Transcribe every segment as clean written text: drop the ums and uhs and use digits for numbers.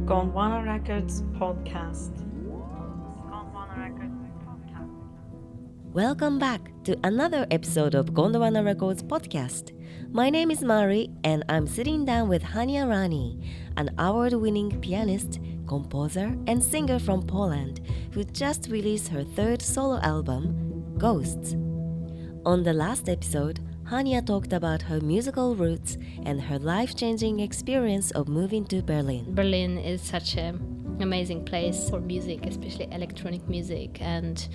Gondwana Records podcast. Welcome back to another episode of Gondwana Records podcast. My name is Mari and I'm sitting down with Hania Rani, an award-winning pianist, composer and singer from Poland who just released her third solo album, Ghosts. On the last episode, Hania talked about her musical roots and her life-changing experience of moving to Berlin. Berlin is such an amazing place for music, especially electronic music and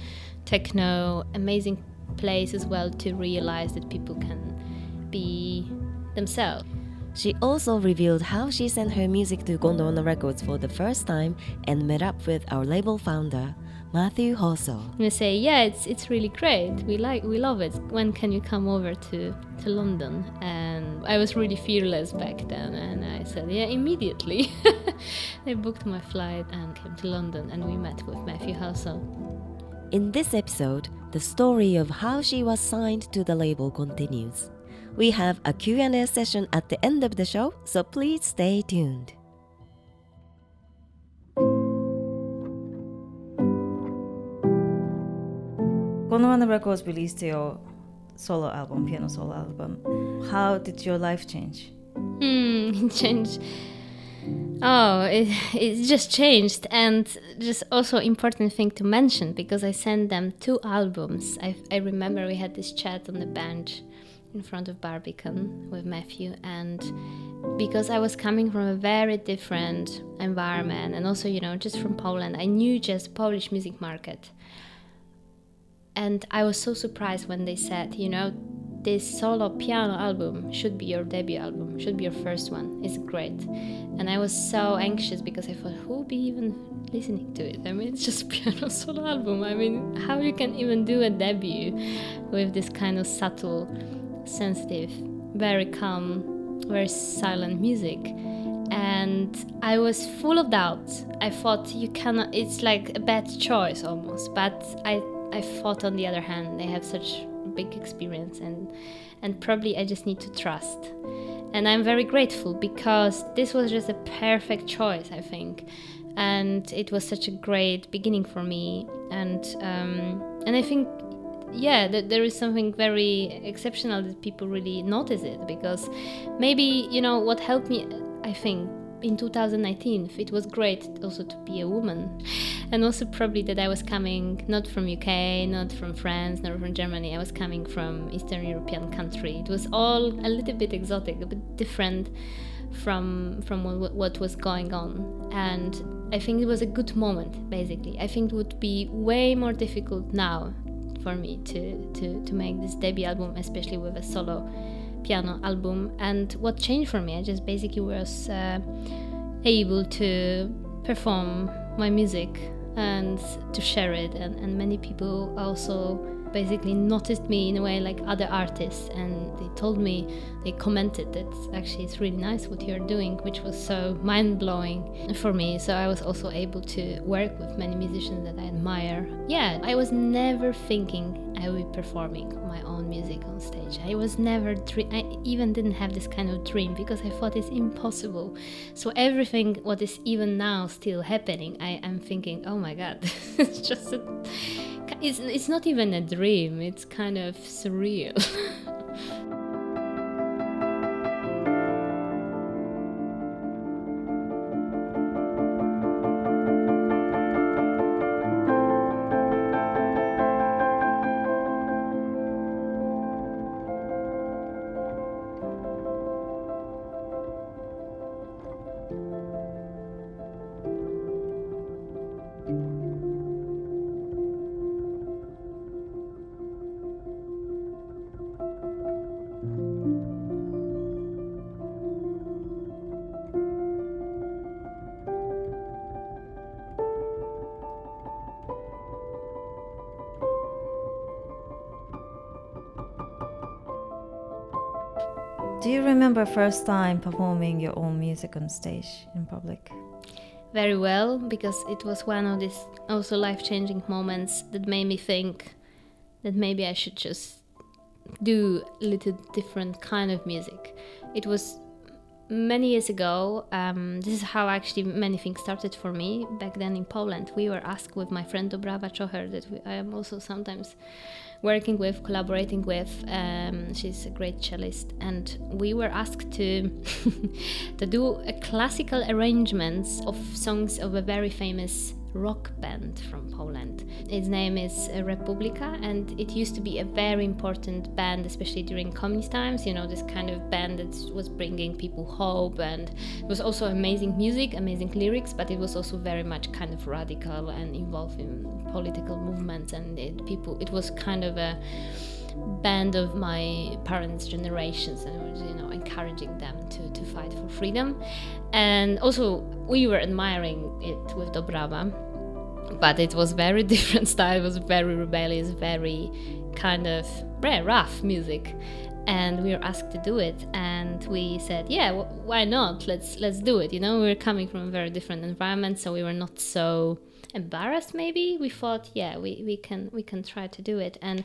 techno. Amazing place as well to realize that people can be themselves. She also revealed how she sent her music to Gondwana Records for the first time and met up with our label founder, Matthew Halsall. We say, yeah, it's really great. We love it. When can you come over to London? And I was really fearless back then, and I said, yeah, immediately. I booked my flight and came to London, and we met with Matthew Halsall. In this episode, the story of how she was signed to the label continues. We have a Q&A session at the end of the show, so please stay tuned. Gondwana Records released your solo album, piano solo album. How did your life change? It changed. It just changed, and just also important thing to mention, because I sent them 2 albums. I remember we had this chat on the bench in front of Barbican with Matthew, and because I was coming from a very different environment, and also, just from Poland, I knew just Polish music market. And I was so surprised when they said, this solo piano album should be your debut album, should be your first one. It's great. And I was so anxious because I thought, who will be even listening to it? I mean, it's just piano solo album. I mean, how you can even do a debut with this kind of subtle, sensitive, very calm, very silent music. And I was full of doubts. I thought you cannot, it's like a bad choice almost. But I thought, on the other hand, they have such big experience, and probably I just need to trust. And I'm very grateful because this was just a perfect choice, I think, and it was such a great beginning for me. And I think, that there is something very exceptional that people really notice it, because maybe what helped me, I think, in 2019, it was great also to be a woman, and also probably that I was coming not from UK, not from France, not from Germany. I was coming from Eastern European country. It was all a little bit exotic, a bit different from what was going on, and I think it was a good moment. Basically, I think it would be way more difficult now for me to make this debut album, especially with a solo piano album. And what changed for me, I just basically was able to perform my music and to share it, and many people also basically noticed me in a way like other artists, and they told me, they commented that actually it's really nice what you're doing, which was so mind-blowing for me. So I was also able to work with many musicians that I admire. I was never thinking I would be performing my own music on stage. I was never I even didn't have this kind of dream, because I thought it's impossible. So everything what is even now still happening, I am thinking, oh my god, it's just it's not even a dream, it's kind of surreal. Do you remember first time performing your own music on stage in public? Very well, because it was one of these also life-changing moments that made me think that maybe I should just do a little different kind of music. It was many years ago, this is how actually many things started for me. Back then in Poland, we were asked with my friend Dobrawa Czocher, that I am also sometimes working with, collaborating with. She's a great cellist, and we were asked to to do a classical arrangements of songs of a very famous rock band from Poland. Its name is Republika, and it used to be a very important band, especially during communist times, you know, this kind of band that was bringing people hope, and it was also amazing music, amazing lyrics, but it was also very much kind of radical and involved in political movements, and it was kind of a band of my parents' generations, and was, you know, encouraging them to fight for freedom. And also we were admiring it with Dobrawa, but it was very different style. It was very rebellious, very kind of rough music, and we were asked to do it, and we said, yeah, why not, let's do it. You know, we were coming from a very different environment, so we were not so embarrassed. Maybe we thought, yeah, we can try to do it. And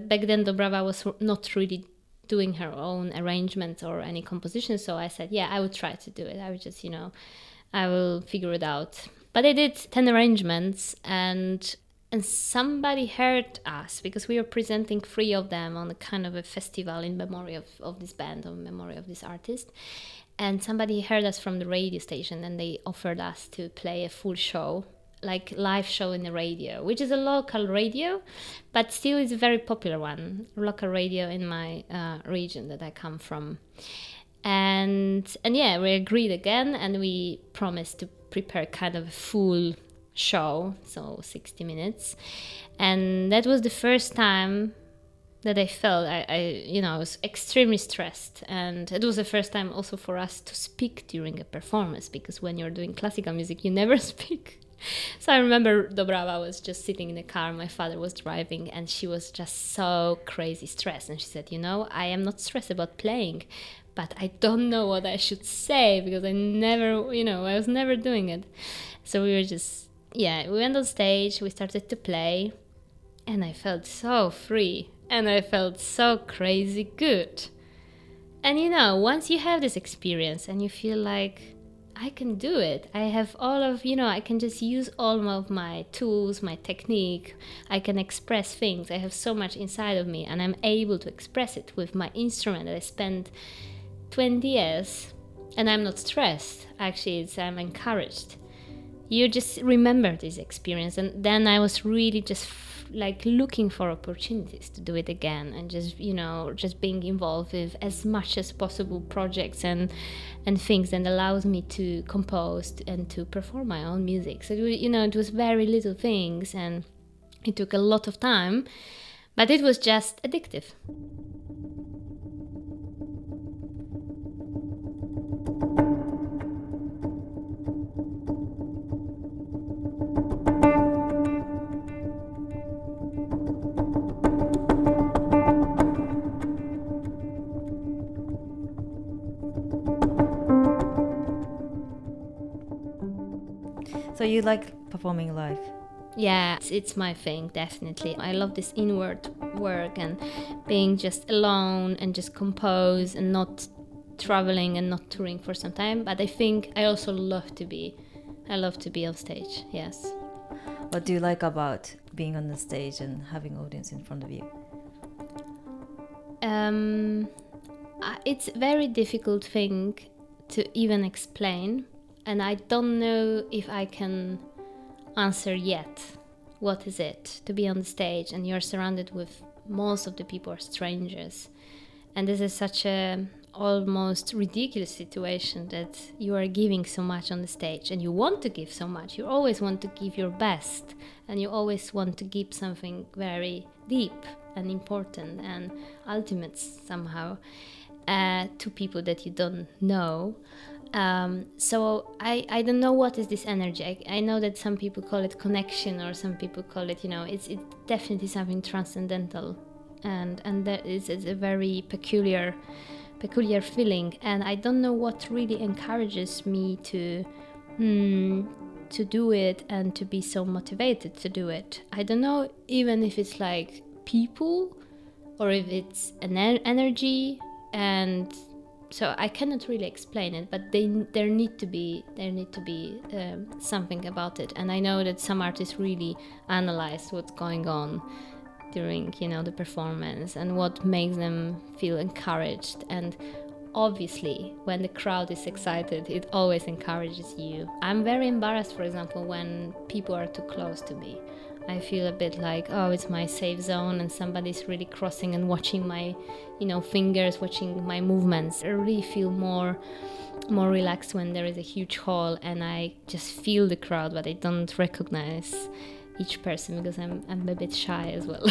back then Dobrawa was not really doing her own arrangements or any composition, so I said, yeah, I would try to do it. I would just, you know, I will figure it out. But I did 10 arrangements, and somebody heard us, because we were presenting 3 of them on a kind of a festival in memory of this band, in memory of this artist. And somebody heard us from the radio station, and they offered us to play a full show, like live show in the radio, which is a local radio, but still is a very popular one, local radio in my region that I come from. And yeah, we agreed again, and we promised to prepare kind of a full show, so 60 minutes. And that was the first time that I felt I was extremely stressed, and it was the first time also for us to speak during a performance, because when you're doing classical music you never speak. So I remember Dobrawa was just sitting in the car, my father was driving, and she was just so crazy stressed, and she said, you know, I am not stressed about playing, but I don't know what I should say, because I was never doing it. So we were just, we went on stage, we started to play, and I felt so free, and I felt so crazy good. And you know, once you have this experience and you feel like, I can do it, I have all of, I can just use all of my tools, my technique, I can express things, I have so much inside of me, and I'm able to express it with my instrument that I spent 20 years, and I'm not stressed. Actually, I'm encouraged. You just remember this experience, and then I was really just looking for opportunities to do it again, and just being involved with as much as possible projects and things that allows me to compose and to perform my own music. So it was very little things, and it took a lot of time, but it was just addictive. So you like performing live? Yeah, it's my thing, definitely. I love this inward work and being just alone and just compose and not traveling and not touring for some time. But I think I also love to be on stage, yes. What do you like about being on the stage and having audience in front of you? It's a very difficult thing to even explain, and I don't know if I can answer yet. What is it to be on the stage and you're surrounded with most of the people are strangers, and this is such a almost ridiculous situation that you are giving so much on the stage, and you want to give so much, you always want to give your best, and you always want to give something very deep and important and ultimate somehow to people that you don't know. So I don't know what is this energy. I know that some people call it connection, or some people call it, it's definitely something transcendental, and that is a very peculiar feeling, and I don't know what really encourages me to do it and to be so motivated to do it. I don't know even if it's like people or if it's an energy, and so I cannot really explain it, but there need to be something about it. And I know that some artists really analyze what's going on during, the performance and what makes them feel encouraged. And obviously, when the crowd is excited, it always encourages you. I'm very embarrassed, for example, when people are too close to me. I feel a bit like, oh, it's my safe zone and somebody's really crossing and watching my, fingers, watching my movements. I really feel more relaxed when there is a huge hall and I just feel the crowd, but I don't recognize each person because I'm a bit shy as well.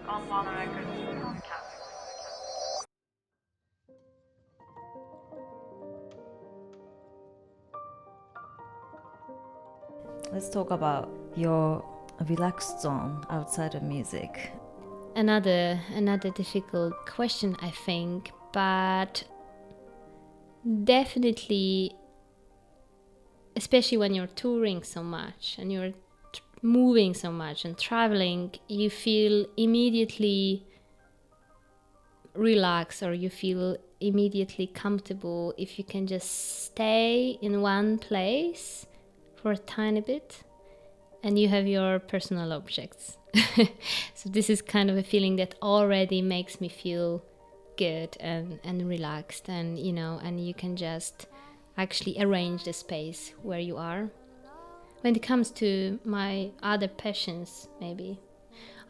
Gondwana Records. Let's talk about your relaxed zone outside of music. Another difficult question, I think, but definitely, especially when you're touring so much and you're moving so much and traveling, you feel immediately relaxed, or you feel immediately comfortable if you can just stay in one place for a tiny bit and you have your personal objects. So this is kind of a feeling that already makes me feel good and relaxed, and and you can just actually arrange the space where you are. When it comes to my other passions, maybe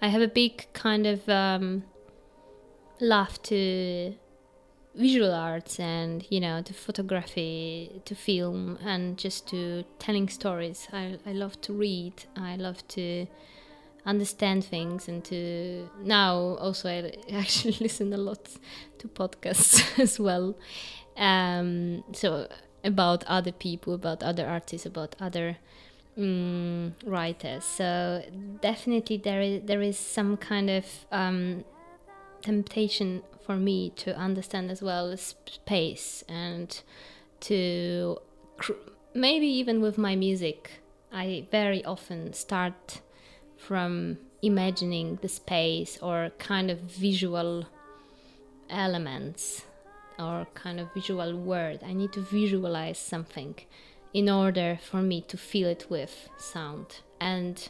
I have a big kind of love to visual arts and to photography, to film, and just to telling stories. I love to read, I love to understand things, and to now also I actually listen a lot to podcasts as well, so about other people, about other artists, about other writers. So definitely there is some kind of temptation for me to understand as well space, and to maybe even with my music I very often start from imagining the space or kind of visual elements or kind of visual word. I need to visualize something in order for me to feel it with sound. And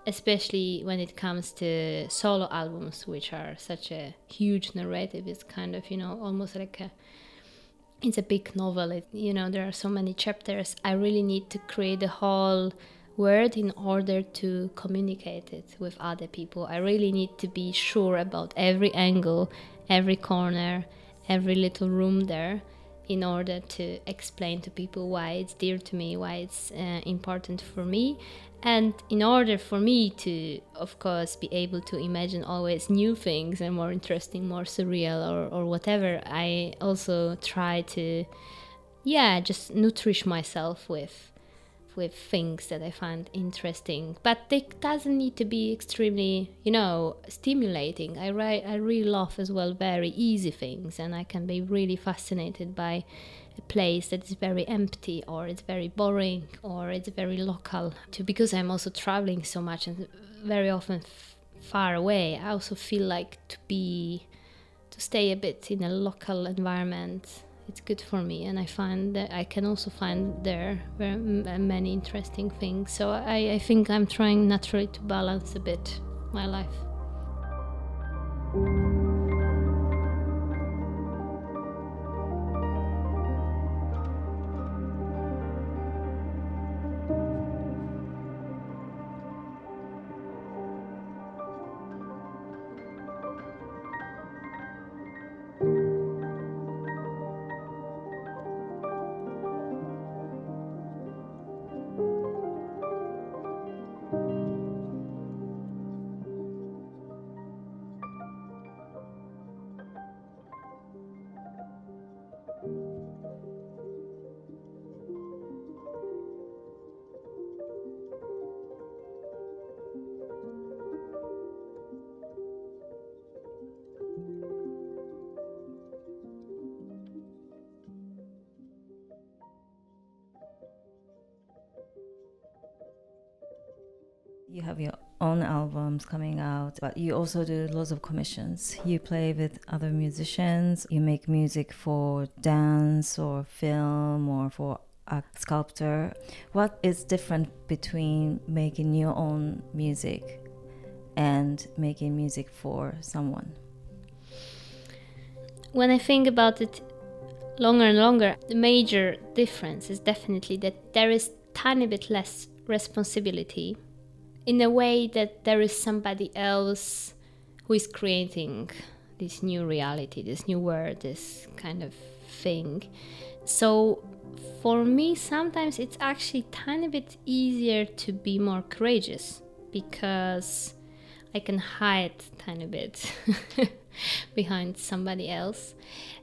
especially when it comes to solo albums, which are such a huge narrative, it's kind of almost like it's a big novel. There are so many chapters. I really need to create a whole word in order to communicate it with other people. I really need to be sure about every angle, every corner, every little room there, in order to explain to people why it's dear to me, why it's important for me. And in order for me to, of course, be able to imagine always new things and more interesting, more surreal or whatever, I also try to, just nourish myself with with things that I find interesting, but it doesn't need to be extremely, stimulating. I really love as well very easy things, and I can be really fascinated by a place that is very empty, or it's very boring, or it's very local. Because I'm also traveling so much and very often far away, I also feel like to stay a bit in a local environment. It's good for me, and I find that I can also find there very many interesting things. So I think I'm trying naturally to balance a bit my life. You have your own albums coming out, but you also do lots of commissions. You play with other musicians, you make music for dance or film or for a sculptor. What is different between making your own music and making music for someone? When I think about it longer and longer, the major difference is definitely that there is tiny bit less responsibility, in a way that there is somebody else who is creating this new reality, this new world, this kind of thing. So for me, sometimes it's actually tiny bit easier to be more courageous, because I can hide tiny bit behind somebody else.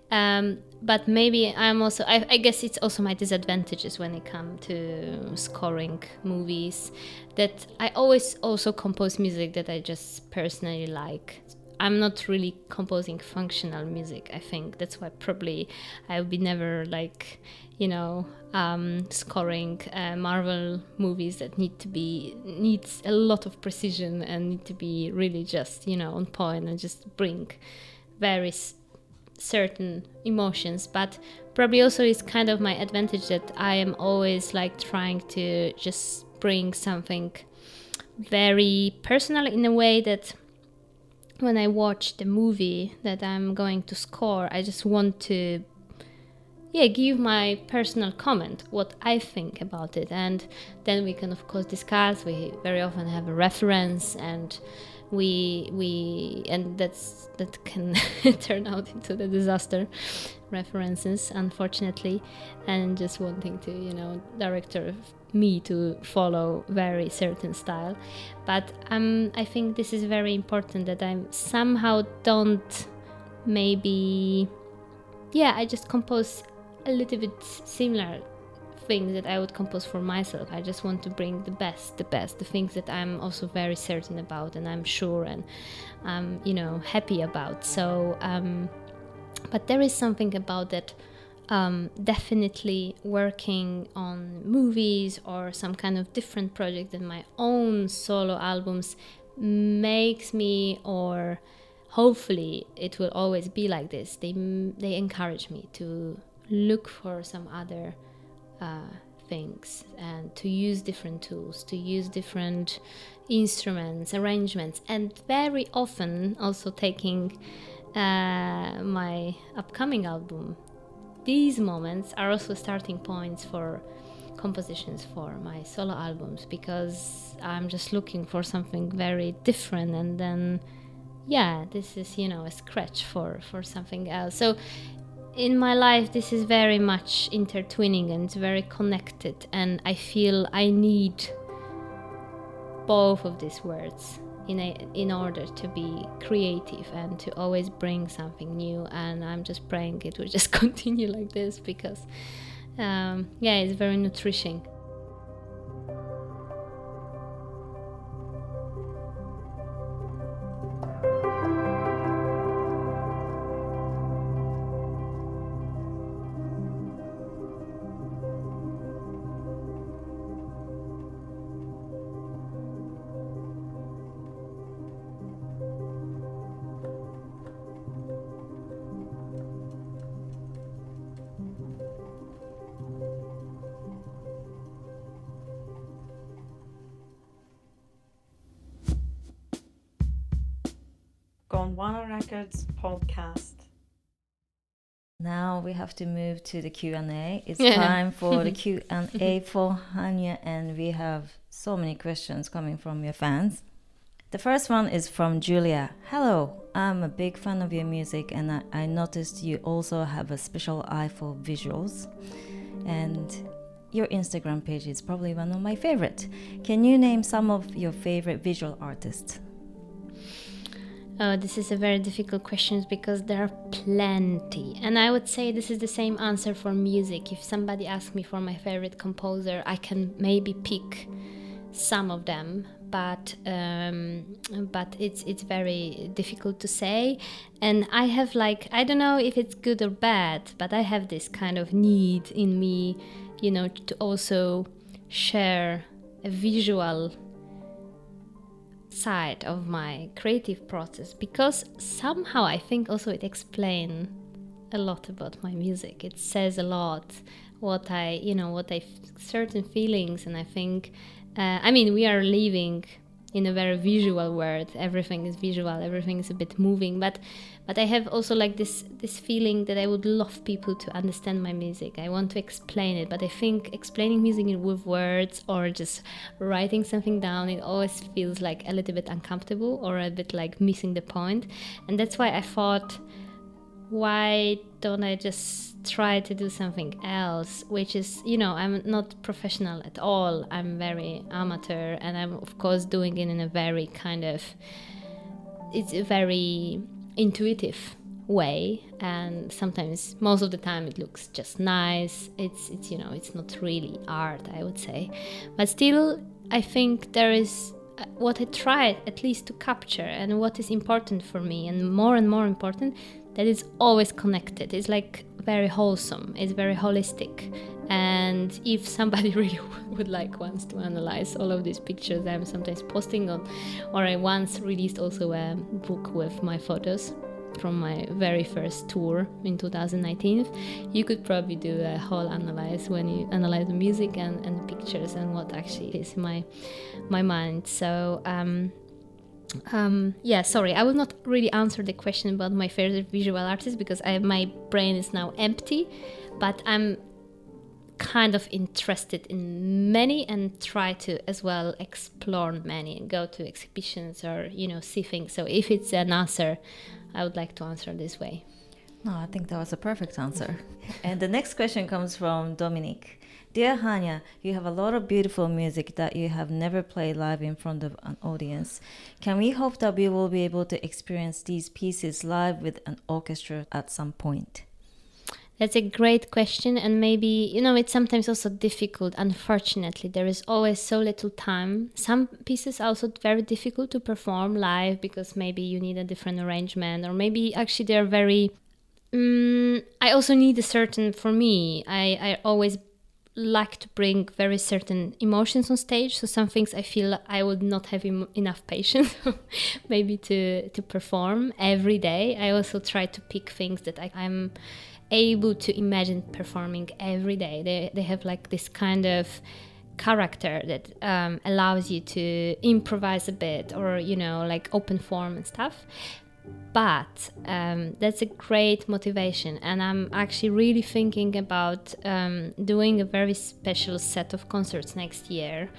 But maybe I'm also, I guess it's also my disadvantages when it comes to scoring movies, that I always also compose music that I just personally like. I'm not really composing functional music. I think that's why probably I will be never scoring Marvel movies that needs a lot of precision and need to be really just on point and just bring very certain emotions. But probably also it's kind of my advantage that I am always trying to just bring something very personal, in a way that when I watch the movie that I'm going to score, I just want to give my personal comment, what I think about it, and then we can of course discuss. We very often have a reference, and that can turn out into the disaster references, unfortunately, and just wanting to director me to follow very certain style. But I think this is very important, that I somehow don't I just compose a little bit similar things that I would compose for myself. I just want to bring the best, the things that I'm also very certain about, and I'm sure and I'm happy about. So but there is something about that, definitely working on movies or some kind of different project than my own solo albums makes me, or hopefully it will always be like this, they encourage me to look for some other things, and to use different tools, to use different instruments, arrangements, and very often also taking my upcoming album. These moments are also starting points for compositions for my solo albums, because I'm just looking for something very different, and then this is a scratch for something else. So in my life, this is very much intertwining and it's very connected, and I feel I need both of these words in order to be creative and to always bring something new. And I'm just praying it will just continue like this, because it's very nourishing. Records podcast. Now we have to move to the Q&A. It's Yeah. time for the Q&A for Hania, and we have so many questions coming from your fans. The first one is from Julia. Hello, I'm a big fan of your music, and I noticed you also have a special eye for visuals. And your Instagram page is probably one of my favorite. Can you name some of your favorite visual artists? Oh, this is a very difficult question because there are plenty. And I would say this is the same answer for music. If somebody asks me for my favorite composer, I can maybe pick some of them, but it's very difficult to say. And I have I don't know if it's good or bad, but I have this kind of need in me, to also share a visual side of my creative process, because somehow I think also it explains a lot about my music. It says a lot what I certain feelings, and I think we are living in a very visual world. Everything is visual, everything is a bit moving, but I have also this feeling that I would love people to understand my music. I want to explain it, but I think explaining music with words or just writing something down, it always feels a little bit uncomfortable or a bit missing the point. And that's why I thought, why don't I just try to do something else, which is, I'm not professional at all. I'm very amateur, and I'm of course doing it in a very it's a very intuitive way, and sometimes, most of the time, it looks just nice. It's it's not really art, I would say, but still I think there is what I try at least to capture, and what is important for me, and more important, that it's always connected. It's very wholesome, it's very holistic. And if somebody really wants to analyze all of these pictures I'm sometimes posting on, or I once released also a book with my photos from my very first tour in 2019, you could probably do a whole analyze when you analyze the music and the pictures and what actually is in my mind. So sorry, I will not really answer the question about my favorite visual artist, because my brain is now empty, but I'm kind of interested in many and try to as well explore many and go to exhibitions or see things. So if it's an answer, I would like to answer this way. No, I think that was a perfect answer. And the next question comes from Dominic. Dear Hania, you have a lot of beautiful music that you have never played live in front of an audience. Can we hope that we will be able to experience these pieces live with an orchestra at some point? That's a great question, and maybe, it's sometimes also difficult. Unfortunately, there is always so little time. Some pieces are also very difficult to perform live because maybe you need a different arrangement, or maybe actually they're very... I also need for me, I always like to bring very certain emotions on stage. So some things I feel I would not have enough patience maybe to perform every day. I also try to pick things that I'm able to imagine performing every day. They have this kind of character that allows you to improvise a bit, or open form and stuff. But that's a great motivation, and I'm actually really thinking about doing a very special set of concerts next year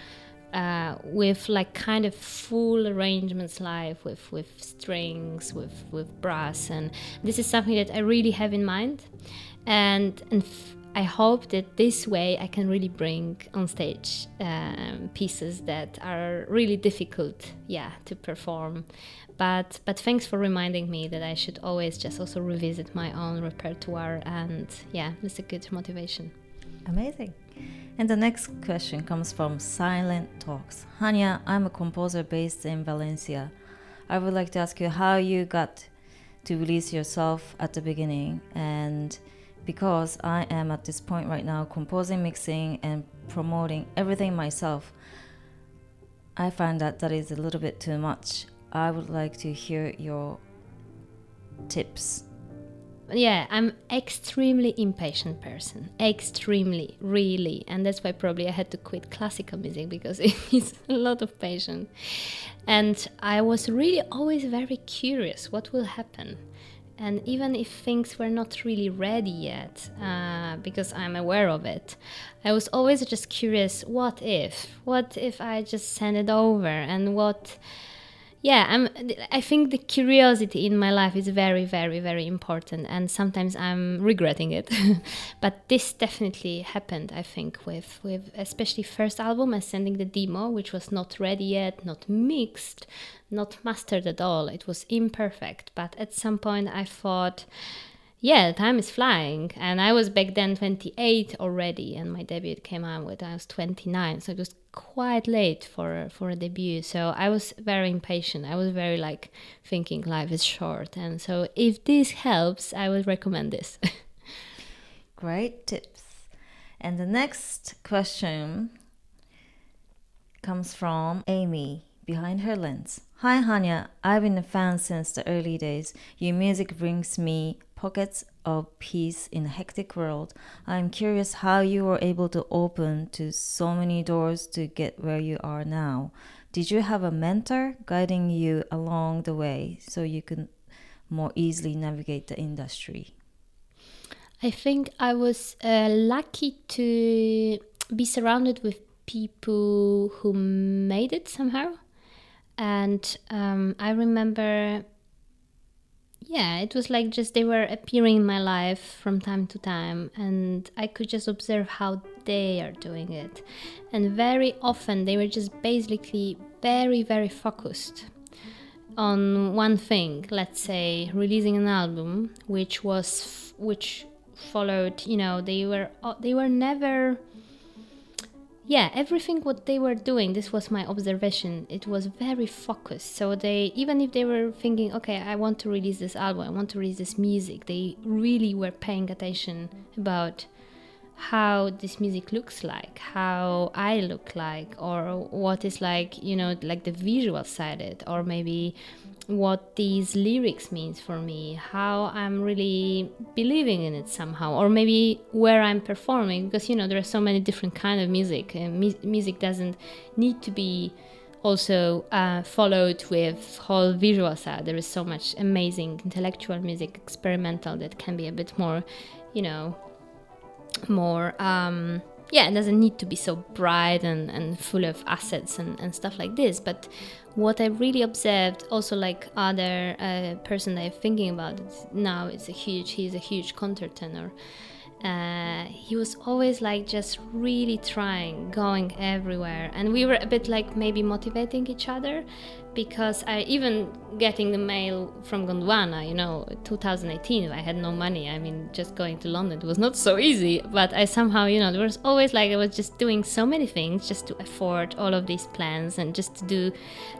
with kind of full arrangements live with strings, with brass, and this is something that I really have in mind, and I hope that this way I can really bring on stage pieces that are really difficult to perform. But thanks for reminding me that I should always just also revisit my own repertoire, and it's a good motivation. Amazing. And the next question comes from Silent Talks. Hania, I'm a composer based in Valencia. I would like to ask you how you got to release yourself at the beginning, and because I am at this point right now composing, mixing, and promoting everything myself, I find that is a little bit too much. I would like to hear your tips yeah, I'm extremely impatient person, extremely, really, and that's why probably I had to quit classical music, because it needs a lot of patience. And I was really always very curious what will happen. And even if things were not really ready yet, because I'm aware of it, I was always just curious, what if I just send it over, and I think the curiosity in my life is very, very, very important, and sometimes I'm regretting it. But this definitely happened, I think, with especially first album and sending the demo, which was not ready yet, not mixed, not mastered at all. It was imperfect. But at some point I thought, yeah, time is flying. And I was back then 28 already, and my debut came out when I was 29. So it was quite late for a debut. So I was very impatient. I was very thinking life is short. And so if this helps, I would recommend this. Great tips. And the next question comes from Amy behind her lens. Hi Hania, I've been a fan since the early days. Your music brings me pockets of peace in a hectic world. I'm curious how you were able to open to so many doors to get where you are now. Did you have a mentor guiding you along the way so you could more easily navigate the industry? I think I was lucky to be surrounded with people who made it somehow. And I remember, it was just they were appearing in my life from time to time, and I could just observe how they are doing it. And very often they were just basically very, very focused on one thing, let's say releasing an album, which followed, they were never, everything what they were doing, this was my observation, it was very focused. So they, even if they were thinking, okay, I want to release this album, I want to release this music, they really were paying attention about how this music looks like, how I look like, or what is the visual side of it, or maybe what these lyrics means for me, how I'm really believing in it somehow, or maybe where I'm performing, because there are so many different kind of music, and music doesn't need to be also followed with whole visual side. There is so much amazing intellectual music, experimental, that can be a bit more, more it doesn't need to be so bright and full of assets and stuff like this. But what I really observed also, other person that I'm thinking about now, he's a huge countertenor. He was always just really trying, going everywhere, and we were a bit maybe motivating each other, because I even getting the mail from Gondwana, 2018, I had no money. I mean, just going to London, it was not so easy, but I somehow, there was always I was just doing so many things just to afford all of these plans, and just to do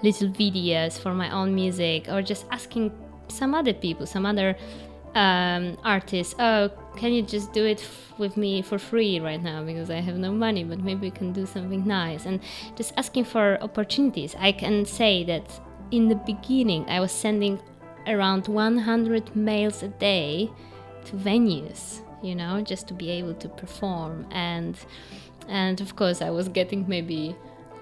little videos for my own music, or just asking some other people, some other artists, oh, can you just do it with me for free right now, because I have no money, but maybe we can do something nice, and just asking for opportunities. I can say that in the beginning I was sending around 100 mails a day to venues, just to be able to perform, and of course I was getting maybe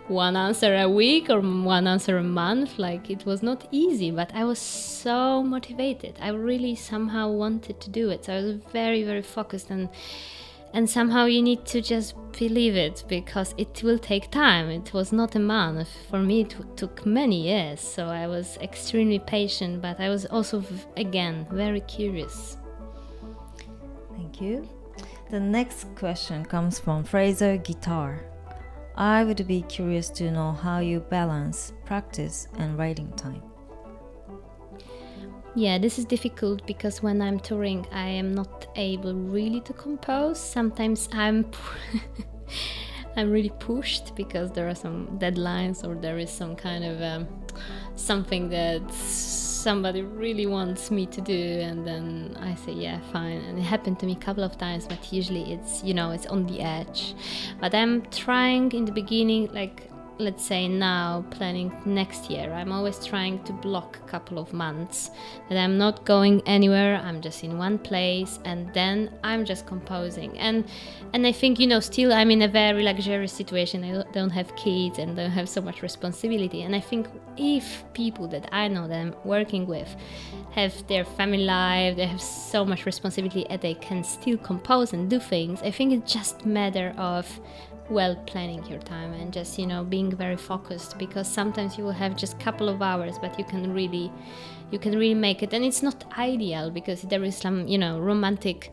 one answer a week or one answer a month. It was not easy, but I was so motivated. I really somehow wanted to do it. So I was very, very focused, and somehow you need to just believe it, because it will take time. It was not a month. For me, it took many years. So I was extremely patient, but I was also, again, very curious. Thank you. The next question comes from Fraser Guitar. I would be curious to know how you balance practice and writing time. Yeah, this is difficult, because when I'm touring, I am not able really to compose. Sometimes I'm really pushed, because there are some deadlines, or there is some kind of something that somebody really wants me to do, and then I say, yeah, fine. And it happened to me a couple of times, but usually it's, it's on the edge. But I'm trying in the beginning, let's say now planning next year, I'm always trying to block a couple of months that I'm not going anywhere, I'm just in one place, and then I'm just composing. And I think, still I'm in a very luxurious situation. I don't have kids and don't have so much responsibility. And I think if people that I know that I'm working with have their family life, they have so much responsibility, and they can still compose and do things, I think it's just a matter of planning your time and just being very focused, because sometimes you will have just a couple of hours, but you can really make it. And it's not ideal, because there is some romantic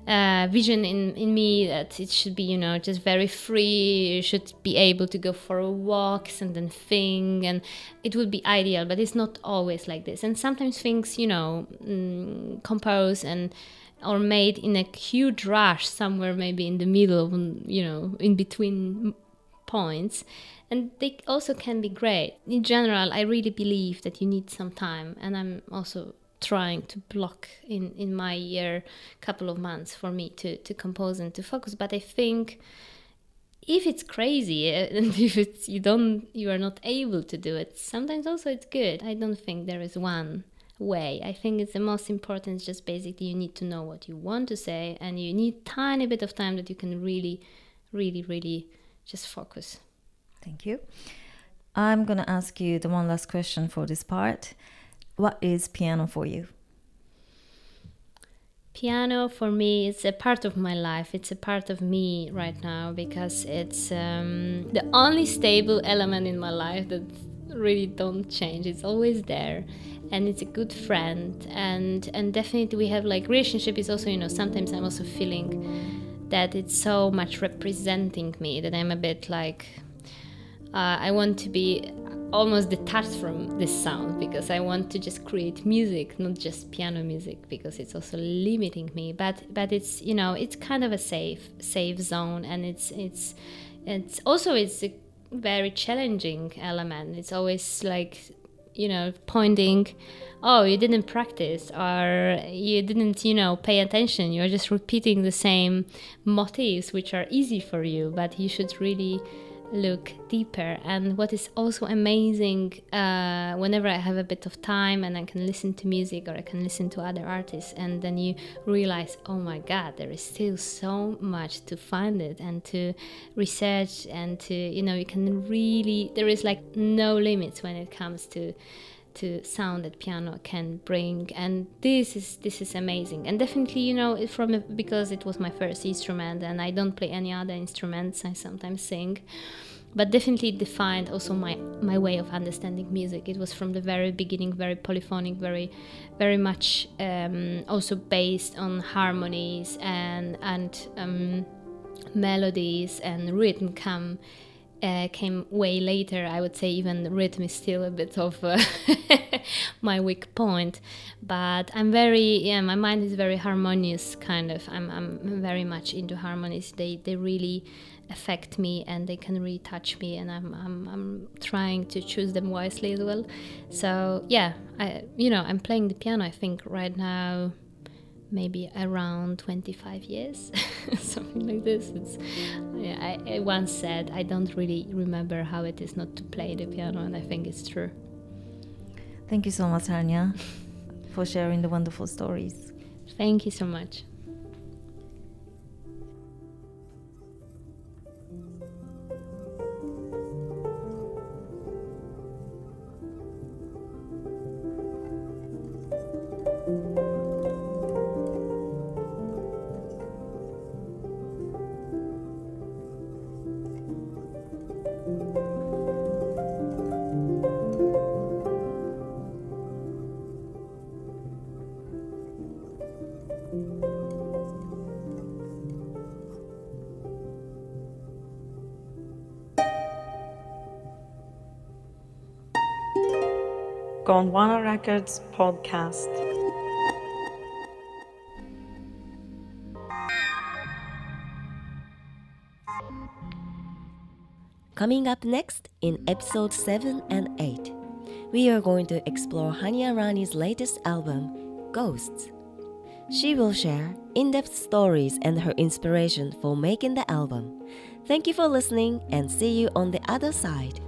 vision in me that it should be just very free. You should be able to go for walks and then think, and it would be ideal, but it's not always like this. And sometimes things compose and or made in a huge rush somewhere, maybe in the middle of, in between points. And they also can be great. In general, I really believe that you need some time. And I'm also trying to block in my year couple of months for me to compose and to focus. But I think if it's crazy and if it's you are not able to do it, sometimes also it's good. I don't think there is one way. I think it's the most important is just basically you need to know what you want to say, and you need tiny bit of time that you can really just focus. Thank you. I'm going to ask you the one last question for this part. What is piano for you? Piano for me is a part of my life. It's a part of me right now, because it's the only stable element in my life that really don't change. It's always there, and it's a good friend, and definitely we have like relationship is also sometimes I'm also feeling that it's so much representing me that I'm a bit like I want to be almost detached from this sound, because I want to just create music, not just piano music, because it's also limiting me. But it's it's kind of a safe zone, and it's also it's a very challenging element. It's always like pointing, oh, you didn't practice, or you didn't pay attention, you're just repeating the same motifs which are easy for you, but you should really look deeper. And what is also amazing, whenever I have a bit of time and I can listen to music or I can listen to other artists, and then you realize, oh my god, there is still so much to find it and to research, and to you can really, there is like no limits when it comes to sound that piano can bring. And this is amazing. And definitely because it was my first instrument and I don't play any other instruments, I sometimes sing, but definitely it defined also my way of understanding music. It was from the very beginning very polyphonic, very much also based on harmonies and melodies, and rhythm came way later. I would say even rhythm is still a bit of my weak point, but I'm my mind is very harmonious kind of. I'm very much into harmonies. They really affect me, and they can really touch me, and I'm trying to choose them wisely as well. So yeah, I'm playing the piano, I think right now maybe around 25 years, something like this. I once said I don't really remember how it is not to play the piano, and I think it's true. Thank you so much, Hania, for sharing the wonderful stories. Thank you so much. Gondwana Records podcast. Coming up next in episode 7 and 8, we are going to explore Hania Rani's latest album, Ghosts. She will share in-depth stories and her inspiration for making the album. Thank you for listening and see you on the other side.